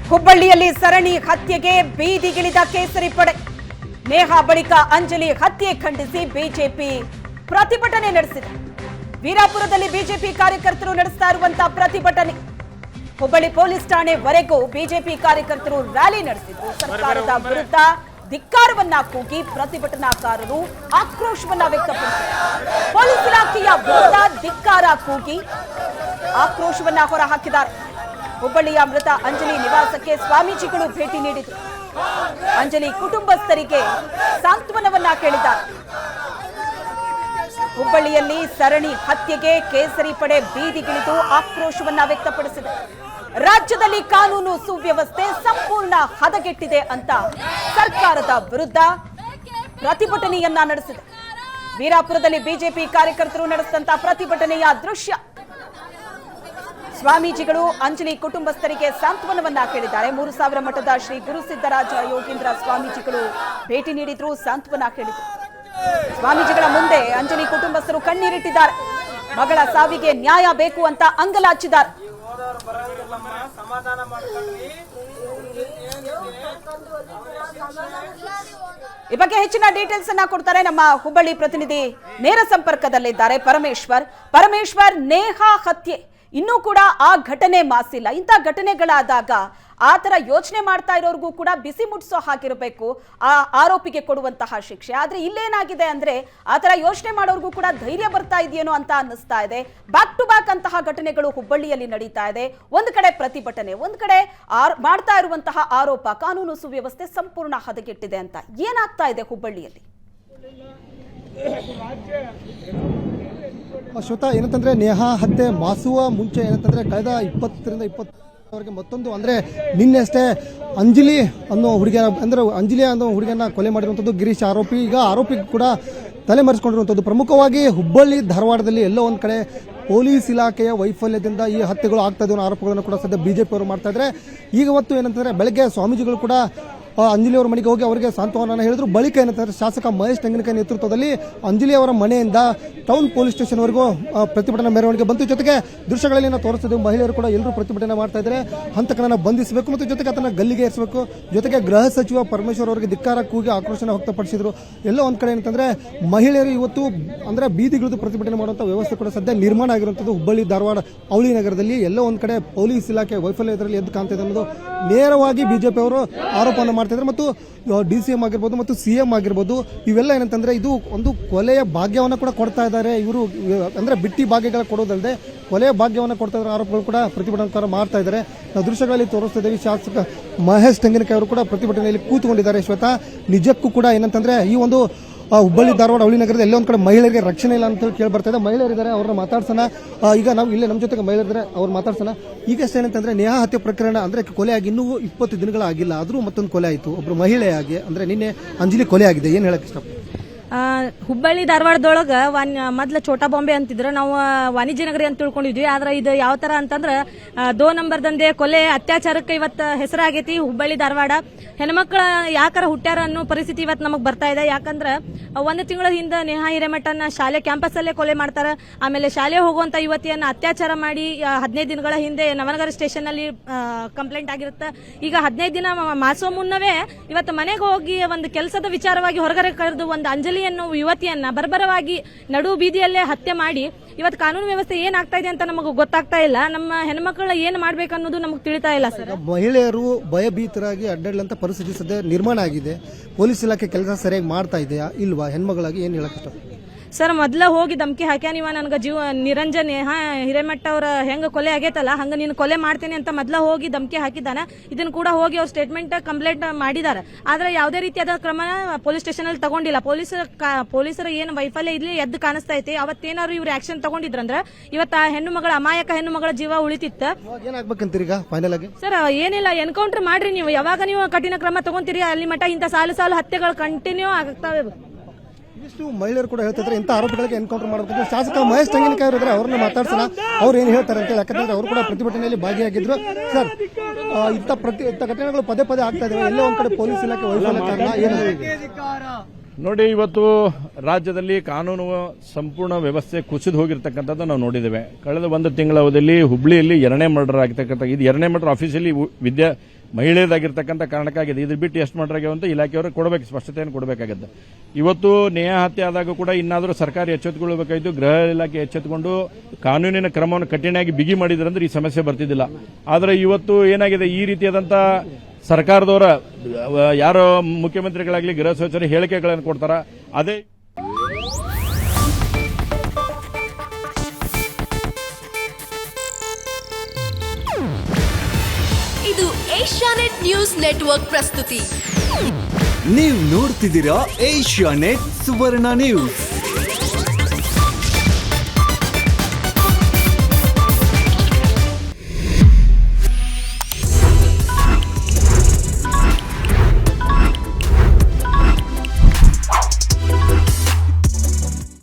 ಹುಬ್ಬಳ್ಳಿಯಲ್ಲಿ ಸರಣಿ ಹತ್ಯೆಗೆ ಬೀದಿಗಿಳಿದ ಕೇಸರಿ ಪಡೆ. ನೇಹಾ ಬಳಿಕ ಅಂಜಲಿ ಹತ್ಯೆ ಖಂಡಿಸಿ ಬಿಜೆಪಿ ಪ್ರತಿಭಟನೆ ನಡೆಸಿದೆ. ವೀರಾಪುರದಲ್ಲಿ ಬಿಜೆಪಿ ಕಾರ್ಯಕರ್ತರು ನಡೆಸ್ತಾ ಇರುವಂತಹ ಪ್ರತಿಭಟನೆ. ಹುಬ್ಬಳ್ಳಿ ಪೊಲೀಸ್ ಠಾಣೆವರೆಗೂ ಬಿಜೆಪಿ ಕಾರ್ಯಕರ್ತರು ರ್ಯಾಲಿ ನಡೆಸಿದ್ರು. ಸರ್ಕಾರದ ವಿರುದ್ಧ ಧಿಕ್ಕಾರವನ್ನ ಕೂಗಿ ಪ್ರತಿಭಟನಾಕಾರರು ಆಕ್ರೋಶವನ್ನ ವ್ಯಕ್ತಪಡಿಸಿದರು. ಪೊಲೀಸ್ ಇಲಾಖೆಯ ವಿರುದ್ಧ ಧಿಕ್ಕಾರ ಕೂಗಿ ಆಕ್ರೋಶವನ್ನ ಹೊರಹಾಕಿದ್ದಾರೆ. ಹುಬ್ಬಳ್ಳಿಯ ಮೃತ ಅಂಜಲಿ ನಿವಾಸಕ್ಕೆ ಸ್ವಾಮೀಜಿಗಳು ಭೇಟಿ ನೀಡಿದರು. ಅಂಜಲಿ ಕುಟುಂಬಸ್ಥರಿಗೆ ಸಾಂತ್ವನವನ್ನ ಕೇಳಿದ್ದಾರೆ. ಹುಬ್ಬಳ್ಳಿಯಲ್ಲಿ ಸರಣಿ ಹತ್ಯೆಗೆ ಕೇಸರಿ ಪಡೆ ಬೀದಿಗಿಳಿದು ಆಕ್ರೋಶವನ್ನ ವ್ಯಕ್ತಪಡಿಸಿದೆ. ರಾಜ್ಯದಲ್ಲಿ ಕಾನೂನು ಸುವ್ಯವಸ್ಥೆ ಸಂಪೂರ್ಣ ಹದಗೆಟ್ಟಿದೆ ಅಂತ ಸರ್ಕಾರದ ವಿರುದ್ಧ ಪ್ರತಿಭಟನೆಯನ್ನ ನಡೆಸಿದೆ. ವೀರಾಪುರದಲ್ಲಿ ಬಿಜೆಪಿ ಕಾರ್ಯಕರ್ತರು ನಡೆಸಿದಂತಹ ಪ್ರತಿಭಟನೆಯ ದೃಶ್ಯ. ಸ್ವಾಮೀಜಿಗಳು ಅಂಜಲಿ ಕುಟುಂಬಸ್ಥರಿಗೆ ಸಾಂತ್ವನವನ್ನ ಕೇಳಿದ್ದಾರೆ. 3000 ಮಠದ ಶ್ರೀ ಗುರುಸಿದ್ದರಾಜ ಯೋಗೀಂದ್ರ ಸ್ವಾಮೀಜಿಗಳು ಭೇಟಿ ನೀಡಿದ್ರು, ಸಾಂತ್ವನ ಕೇಳಿದ್ರು. ಸ್ವಾಮೀಜಿಗಳ ಮುಂದೆ ಅಂಜಲಿ ಕುಟುಂಬಸ್ಥರು ಕಣ್ಣೀರಿಟ್ಟಿದ್ದಾರೆ. ಮಗಳ ಸಾವಿಗೆ ನ್ಯಾಯ ಬೇಕು ಅಂತ ಅಂಗಲಾಚಿದ್ದಾರೆ. ಈ ಬಗ್ಗೆ ಹೆಚ್ಚಿನ ಡೀಟೇಲ್ಸ್ ಅನ್ನ ಕೊಡ್ತಾರೆ ನಮ್ಮ ಹುಬ್ಬಳ್ಳಿ ಪ್ರತಿನಿಧಿ, ನೇರ ಸಂಪರ್ಕದಲ್ಲಿದ್ದಾರೆ ಪರಮೇಶ್ವರ್. ನೇಹಾ ಹತ್ಯೆ ಇನ್ನೂ ಕೂಡ ಆ ಘಟನೆ ಮಾಸಿಲ್ಲ. ಇಂಥ ಘಟನೆಗಳಾದಾಗ ಆ ತರ ಯೋಚನೆ ಮಾಡ್ತಾ ಇರೋರ್ಗೂ ಕೂಡ ಬಿಸಿ ಮುಟ್ಸೋ ಹಾಕಿರಬೇಕು ಆ ಆರೋಪಿಗೆ ಕೊಡುವಂತಹ ಶಿಕ್ಷೆ. ಆದ್ರೆ ಇಲ್ಲೇನಾಗಿದೆ ಅಂದ್ರೆ ಆ ತರ ಯೋಚನೆ ಮಾಡೋರ್ಗೂ ಕೂಡ ಧೈರ್ಯ ಬರ್ತಾ ಇದೆಯೇನೋ ಅಂತ ಅನ್ನಿಸ್ತಾ ಇದೆ. ಬ್ಯಾಕ್ ಟು ಬ್ಯಾಕ್ ಅಂತಹ ಘಟನೆಗಳು ಹುಬ್ಬಳ್ಳಿಯಲ್ಲಿ ನಡೀತಾ ಇದೆ. ಒಂದು ಕಡೆ ಪ್ರತಿಭಟನೆ, ಒಂದು ಕಡೆ ಮಾಡ್ತಾ ಇರುವಂತಹ ಆರೋಪ ಕಾನೂನು ಸುವ್ಯವಸ್ಥೆ ಸಂಪೂರ್ಣ ಹದಗೆಟ್ಟಿದೆ ಅಂತ. ಏನಾಗ್ತಾ ಇದೆ ಹುಬ್ಬಳ್ಳಿಯಲ್ಲಿ? ಶ್ವೇತಾ, ಏನಂತಂದ್ರೆ ನೇಹಾ ಹತ್ಯೆ ಮಾಸುವ ಮುಂಚೆ ಏನಂತಂದ್ರೆ ಕಳೆದ 20ರಿಂದ 20 ಮತ್ತೊಂದು ಅಂದ್ರೆ ನಿನ್ನೆ ಅಷ್ಟೇ ಅಂಜಲಿ ಅನ್ನೋ ಹುಡುಗಿಯ ಅಂದ್ರೆ ಅಂಜಲಿ ಅನ್ನೋ ಹುಡುಗಿಯನ್ನ ಕೊಲೆ ಮಾಡಿರುವಂಥದ್ದು ಗಿರೀಶ್ ಆರೋಪಿ. ಈಗ ಆರೋಪಿ ಕೂಡ ತಲೆಮರೆಸಿಕೊಂಡಿರುವಂಥದ್ದು. ಪ್ರಮುಖವಾಗಿ ಹುಬ್ಬಳ್ಳಿ ಧಾರವಾಡದಲ್ಲಿ ಎಲ್ಲೋ ಒಂದು ಕಡೆ ಪೊಲೀಸ್ ಇಲಾಖೆಯ ವೈಫಲ್ಯದಿಂದ ಈ ಹತ್ಯೆಗಳು ಆಗ್ತಾ ಇದ್ದ ಆರೋಪಗಳನ್ನು ಕೂಡ ಸದ್ಯ ಬಿಜೆಪಿ ಅವರು ಮಾಡ್ತಾ ಇದ್ದಾರೆ. ಈಗ ಹೊತ್ತು ಏನಂತಂದ್ರೆ ಬೆಳಗ್ಗೆ ಸ್ವಾಮೀಜಿಗಳು ಕೂಡ ಅಂಜಲಿ ಅವರ ಮನೆಗೆ ಹೋಗಿ ಅವರಿಗೆ ಸಾಂತ್ವನ ಹೇಳಿದ್ರು. ಬಳಿಕ ಏನಂತಂದ್ರೆ ಶಾಸಕ ಮಹೇಶ್ ತೆಂಗಿನಕಾಯಿ ನೇತೃತ್ವದಲ್ಲಿ ಅಂಜಲಿ ಅವರ ಮನೆಯಿಂದ ಟೌನ್ ಪೊಲೀಸ್ ಸ್ಟೇಷನ್ವರೆಗೂ ಪ್ರತಿಭಟನಾ ಮೆರವಣಿಗೆ ಬಂತು. ಜೊತೆಗೆ ದೃಶ್ಯಗಳಲ್ಲಿ ನಾವು ತೋರಿಸ್ತಿದ್ದೇವೆ, ಮಹಿಳೆಯರು ಕೂಡ ಎಲ್ಲರೂ ಪ್ರತಿಭಟನೆ ಮಾಡ್ತಾ ಇದ್ದಾರೆ. ಹಂತಕನನ್ನ ಬಂಧಿಸಬೇಕು ಮತ್ತು ಜೊತೆಗೆ ಅದನ್ನ ಗಲ್ಲಿಗೆ ಏರಿಸಬೇಕು. ಜೊತೆಗೆ ಗೃಹ ಸಚಿವ ಪರಮೇಶ್ವರ್ ಅವರಿಗೆ ಧಿಕ್ಕಾರ ಕೂಗಿ ಆಕ್ರೋಶನ ವ್ಯಕ್ತಪಡಿಸಿದ್ರು. ಎಲ್ಲೋ ಒಂದ್ ಕಡೆ ಏನಂತಂದ್ರೆ ಮಹಿಳೆಯರು ಇವತ್ತು ಅಂದ್ರೆ ಬೀದಿಗಿಳಿದು ಪ್ರತಿಭಟನೆ ಮಾಡುವಂತ ವ್ಯವಸ್ಥೆ ಕೂಡ ಸದ್ಯ ನಿರ್ಮಾಣ ಆಗಿರುವಂತದ್ದು ಹುಬ್ಬಳ್ಳಿ ಧಾರವಾಡ ಅವಳಿ ನಗರದಲ್ಲಿ. ಎಲ್ಲೋ ಒಂದ್ ಕಡೆ ಪೊಲೀಸ್ ಇಲಾಖೆ ವೈಫಲ್ಯ ಇದರಲ್ಲಿ ಎದ್ದು ಕಾಣ್ತಿದೆ ಅನ್ನೋದು ನೇರವಾಗಿ ಬಿಜೆಪಿ ಅವರು ಆರೋಪವನ್ನು ಮಾಡ್ತಿದ್ದಾರೆ. ಮತ್ತು DCM ಆಗಿರ್ಬೋದು ಮತ್ತು CM ಆಗಿರ್ಬೋದು ಇವೆಲ್ಲ ಏನಂತಂದ್ರೆ ಇದು ಒಂದು ಕೊಲೆಯ ಭಾಗ್ಯವನ್ನು ಕೂಡ ಕೊಡ್ತಾ ಇದ್ದಾರೆ ಇವರು. ಅಂದ್ರೆ ಬಿಟ್ಟಿ ಭಾಗ್ಯಗಳ ಕೊಡೋದಲ್ಲದೆ ಕೊಲೆಯ ಭಾಗ್ಯವನ್ನು ಕೊಡ್ತಾ ಇದ್ದಾರೆ ಆರೋಪಗಳು ಕೂಡ ಪ್ರತಿಭಟನಾ ಮಾಡ್ತಾ ಇದ್ದಾರೆ. ನಾವು ದೃಶ್ಯಗಳಲ್ಲಿ ತೋರಿಸ್ತಾ ಇದ್ದೀವಿ. ಶಾಸಕ ಮಹೇಶ್ ತೆಂಗಿನಕಾಯಿ ಅವರು ಕೂಡ ಪ್ರತಿಭಟನೆಯಲ್ಲಿ ಕೂತ್ಕೊಂಡಿದ್ದಾರೆ. ಶ್ವೇತಾ, ನಿಜಕ್ಕೂ ಕೂಡ ಏನಂತಂದ್ರೆ ಈ ಒಂದು ಹುಬ್ಬಳ್ಳಿ ಧಾರವಾಡ ಅವಳಿ ನಗರದ ಎಲ್ಲ ಒಂದ್ ಕಡೆ ಮಹಿಳೆಯರಿಗೆ ರಕ್ಷಣೆ ಇಲ್ಲ ಅಂತ ಕೇಳಿ ಬರ್ತಾ ಇದೆ. ಮಹಿಳೆಯರಿದ್ದಾರೆ, ಅವ್ರನ್ನ ಮಾತಾಡ್ಸೋಣ. ಈಗ ನಾವು ಇಲ್ಲೇ ನಮ್ಮ ಜೊತೆಗೆ ಮಹಿಳೆಯರಿದ್ದಾರೆ, ಅವ್ರು ಮಾತಾಡ್ಸೋಣ. ಈಗ ಏನಂತಂದ್ರೆ ನೇಹಾ ಹತ್ಯೆ ಪ್ರಕರಣ ಅಂದ್ರೆ ಕೊಲೆ ಆಗಿ ಇನ್ನೂ 20 ದಿನಗಳಾಗಿಲ್ಲ, ಆದ್ರೂ ಮತ್ತೊಂದು ಕೊಲೆ ಆಯಿತು. ಒಬ್ರು ಮಹಿಳೆಯಾಗಿ ಅಂದ್ರೆ ನಿನ್ನೆ ಅಂಜಲಿ ಕೊಲೆ ಆಗಿದೆ. ಏನ್ ಹೇಳಕ್ ಇಷ್ಟ? ಹುಬ್ಬಳ್ಳಿ ಧಾರವಾಡದೊಳಗ ಮೊದ್ಲ ಛೋಟಾ ಬಾಂಬೆ ಅಂತಿದ್ರು, ನಾವು ವಾಣಿಜ್ಯ ನಗರಿ ಅಂತ ತಿಳ್ಕೊಂಡಿದ್ವಿ. ಆದ್ರೆ ಇದು ಯಾವ ತರ ಅಂತಂದ್ರ 2 ನಂಬರ್ ದಂಧೆ ಕೊಲೆ ಅತ್ಯಾಚಾರಕ್ಕೆ ಇವತ್ತು ಹೆಸರಾಗೈತಿ ಹುಬ್ಬಳ್ಳಿ ಧಾರವಾಡ. ಹೆಣ್ಮಕ್ಳ ಯಾಕಾರ ಹುಟ್ಟ್ಯಾರ ಅನ್ನೋ ಪರಿಸ್ಥಿತಿ ಇವತ್ತು ನಮಗ್ ಬರ್ತಾ ಇದೆ. ಯಾಕಂದ್ರ 1 ತಿಂಗಳ ಹಿಂದೆ ನೇಹಾ ಹಿರೇಮಠನ ಶಾಲೆ ಕ್ಯಾಂಪಸ್ ಅಲ್ಲೇ ಕೊಲೆ ಮಾಡ್ತಾರ. ಆಮೇಲೆ ಶಾಲೆ ಹೋಗುವಂತ ಯುವತಿಯನ್ನ ಅತ್ಯಾಚಾರ ಮಾಡಿ 15 ದಿನಗಳ ಹಿಂದೆ ನವನಗರ ಸ್ಟೇಷನ್ ಅಲ್ಲಿ ಕಂಪ್ಲೇಂಟ್ ಆಗಿರುತ್ತೆ. ಈಗ 15 ದಿನ ಮಾಸೋ ಮುನ್ನವೇ ಇವತ್ತು ಮನೆಗೆ ಹೋಗಿ ಒಂದು ಕೆಲಸದ ವಿಚಾರವಾಗಿ ಹೊರಗಡೆ ಕರೆದು ಒಂದು ಅಂಜಲಿ ಅನ್ನೋ ಯುವತಿಯನ್ನ ಬರ್ಬರವಾಗಿ ನಡು ಬೀದಿಯಲ್ಲೇ ಹತ್ಯೆ ಮಾಡಿ ಇವತ್ತು ಕಾನೂನು ವ್ಯವಸ್ಥೆ ಏನಾಗ್ತಾ ಇದೆ ಅಂತ ನಮಗೆ ಗೊತ್ತಾಗ್ತಾ ಇಲ್ಲ. ನಮ್ಮ ಹೆಣ್ಮಕ್ಳ ಏನ್ ಮಾಡ್ಬೇಕು ಅನ್ನೋದು ನಮಗೆ ತಿಳಿತಾ ಇಲ್ಲ ಸರ್. ಮಹಿಳೆಯರು ಭಯಭೀತರಾಗಿ ಅಡ್ಡಾಡಲಂತ ಪರಿಸ್ಥಿತಿ ಸದ್ಯ ನಿರ್ಮಾಣ ಆಗಿದೆ. ಪೊಲೀಸ್ ಇಲಾಖೆ ಕೆಲಸ ಸರಿಯಾಗಿ ಮಾಡ್ತಾ ಇದೆಯಾ ಇಲ್ವಾ? ಹೆಣ್ಮಗಳಾಗಿ ಏನ್ ಹೇಳಕ್ ಇಷ್ಟ? ಸರ್, ಮೊದ್ಲ ಹೋಗಿ ಧಮಕಿ ಹಾಕ್ಯಾನಿವ ನನಗೆ ನಿರಂಜನ್ ಹಿರೇಮಠ ಅವ್ರ ಹೆಂಗ ಕೊಲೆ ಆಗೈತಲ್ಲ ಹಂಗ ನೀನು ಕೊಲೆ ಮಾಡ್ತೇನೆ ಅಂತ ಮೊದ್ಲ ಹೋಗಿ ಧಮಕಿ ಹಾಕಿದ್ದಾನ. ಇದನ್ನ ಕೂಡ ಹೋಗಿ ಅವ್ರ ಸ್ಟೇಟ್ಮೆಂಟ್ ಕಂಪ್ಲೇಂಟ್ ಮಾಡಿದಾರೆ. ಆದ್ರೆ ಯಾವುದೇ ರೀತಿಯಾದ ಕ್ರಮ ಪೊಲೀಸ್ ಸ್ಟೇಷನ್ ಅಲ್ಲಿ ತಗೊಂಡಿಲ್ಲ. ಪೊಲೀಸರ ಏನು ವೈಫಲ್ಯ ಇಲ್ಲಿ ಎದ್ದು ಕಾಣಿಸ್ತಾ ಐತಿ. ಅವತ್ತೇನಾದ್ರು ಇವ್ರು ಆಕ್ಷನ್ ತಗೊಂಡಿದ್ರಂದ್ರ ಇವತ್ತ ಹೆಣ್ಣು ಮಗಳ ಅಮಾಯಕ ಹೆಣ್ಣು ಮಗಳ ಜೀವ ಉಳಿತಿತ್ತ. ಸರ್, ಏನಿಲ್ಲ, ಎನ್ಕೌಂಟರ್ ಮಾಡ್ರಿ ನೀವು. ಯಾವಾಗ ನೀವು ಕಠಿಣ ಕ್ರಮ ತಗೊಂತೀರಿ ಅಲ್ಲಿ ಮಠ ಇಂಥ ಸಾಲು ಹತ್ಯೆಗಳು ಕಂಟಿನ್ಯೂ ಆಗ್ತಾವೆ. ಇಷ್ಟು ಮಹಿಳೆಯರು ಕೂಡ ಹೇಳ್ತಿದ್ರೆ ಇಂಥ ಆರೋಪಿಗಳಿಗೆ ಎನ್ಕೌಂಟರ್ ಮಾಡಬೇಕು. ಶಾಸಕ ಮಹೇಶ್ ತೆಂಗಿನಕಾಯಿ ಅವರಿದ್ರೆ ಅವ್ರನ್ನ ಮಾತಾಡ್ಸೋಣ, ಅವ್ರು ಏನ್ ಹೇಳ್ತಾರೆ ಅಂತ. ಯಾಕಂದ್ರೆ ಅವರು ಕೂಡ ಪ್ರತಿಭಟನೆಯಲ್ಲಿ ಭಾಗಿಯಾಗಿದ್ರು. ಸರ್, ಇಂಥ ಘಟನೆಗಳು ಪದೇ ಆಗ್ತಾ ಇದಾವೆ. ಎಲ್ಲೋ ಒಂದ್ ಕಡೆ ಪೊಲೀಸ್ ಇಲಾಖೆ ವೈಫಲ್ಯ ಕಾರಣ ಏನು? ನೋಡಿ, ಇವತ್ತು ರಾಜ್ಯದಲ್ಲಿ ಕಾನೂನು ಸಂಪೂರ್ಣ ವ್ಯವಸ್ಥೆ ಕುಸಿದು ಹೋಗಿರ್ತಕ್ಕಂಥದ್ದು ನಾವು ನೋಡಿದ್ದೇವೆ. ಕಳೆದ 1 ತಿಂಗಳ ಅವಧಿಯಲ್ಲಿ ಹುಬ್ಳಿಯಲ್ಲಿ 2ನೇ ಮರ್ಡರ್ ಆಗಿರ್ತಕ್ಕಂಥ ಇದು 2ನೇ ಮರ್ಡರ್ ಆಫೀಸಿಯಲ್ಲಿ ಮಹಿಳೆಯದಾಗಿರ್ತಕ್ಕಂಥ ಕಾರಣಕ್ಕಾಗಿದೆ. ಇದ್ರ ಬಿಟ್ಟು ಎಷ್ಟು ಮಾಡ್ರಾಗ್ಯಾವ ಅಂತ ಇಲಾಖೆಯವರು ಕೊಡಬೇಕು, ಸ್ಪಷ್ಟತೆಯನ್ನು ಕೊಡಬೇಕಾಗತ್ತೆ. ಇವತ್ತು ನೇಹ ಹತ್ಯೆ ಆದಾಗ ಕೂಡ ಇನ್ನಾದರೂ ಸರ್ಕಾರ ಎಚ್ಚೆತ್ತುಕೊಳ್ಳಬೇಕಾಯಿತು, ಗೃಹ ಇಲಾಖೆ ಎಚ್ಚೆತ್ತುಕೊಂಡು ಕಾನೂನಿನ ಕ್ರಮವನ್ನು ಕಠಿಣವಾಗಿ ಬಿಗಿ ಮಾಡಿದ್ರಂದ್ರೆ ಈ ಸಮಸ್ಯೆ ಬರ್ತಿದ್ದಿಲ್ಲ. ಆದರೆ ಇವತ್ತು ಏನಾಗಿದೆ, ಈ ರೀತಿಯಾದಂಥ ಸರ್ಕಾರದವರ ಯಾರೋ ಮುಖ್ಯಮಂತ್ರಿಗಳಾಗಲಿ ಗೃಹ ಸಚಿವರು ಹೇಳಿಕೆಗಳನ್ನು ಕೊಡ್ತಾರ. ಅದೇ ಇದು ಏಷ್ಯಾನೆಟ್ ನ್ಯೂಸ್ ನೆಟ್ವರ್ಕ್ ಪ್ರಸ್ತುತಿ. ನೀವು ನೋಡ್ತಿದ್ದೀರಾ ಏಷ್ಯಾನೆಟ್ ಸುವರ್ಣ ನ್ಯೂಸ್.